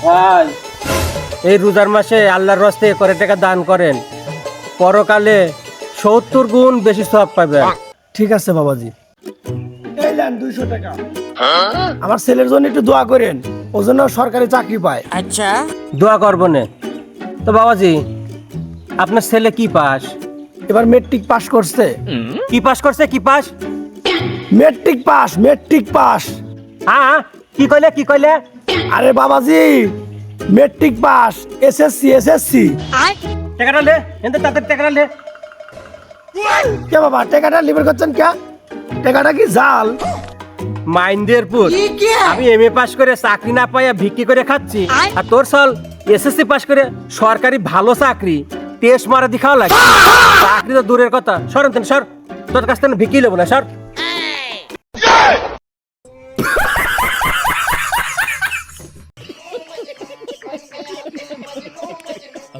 ভাই এই রোজার মাসে আল্লাহর রাস্তে করে টাকা দান করেন, পরকালে 70 গুণ বেশি সওয়াব পাবেন। ঠিক আছে বাবাজি, এই নেন 200 টাকা। আমার ছেলের জন্য একটু দোয়া করেন, ও যেন সরকারি চাকরি পায়। দোয়া করবো নে। তো বাবাজি, আপনার ছেলে কি পাস? এবার মেট্রিক পাস করছে। কি পাস করছে? কি pass? Matric pass, matric pass. হ্যাঁ, কি কইলে কি কইলে? আরে বাবাজি, মেট্রিক পাস, এসএসসি এসএসসি। টাকাটা লে, এনতে তাদের টাকাটা লে। কে বাবা টাকাটা লিভার করছেন কে? টাকাটা কি জাল? মাইন্ডের পুত, আমি এমএ পাস করে চাকরি না পাইয়া ভিক্ষি করে খাচ্ছি, আর তোর সাল এসএসসি পাস করে সরকারি ভালো চাকরি টেস্ট মারা দেখাও লাগে। চাকরি তো দূরের কথা, সরেন তেন সর, তোর কাছ থেকে ভিক্ষি নেবো না, সর।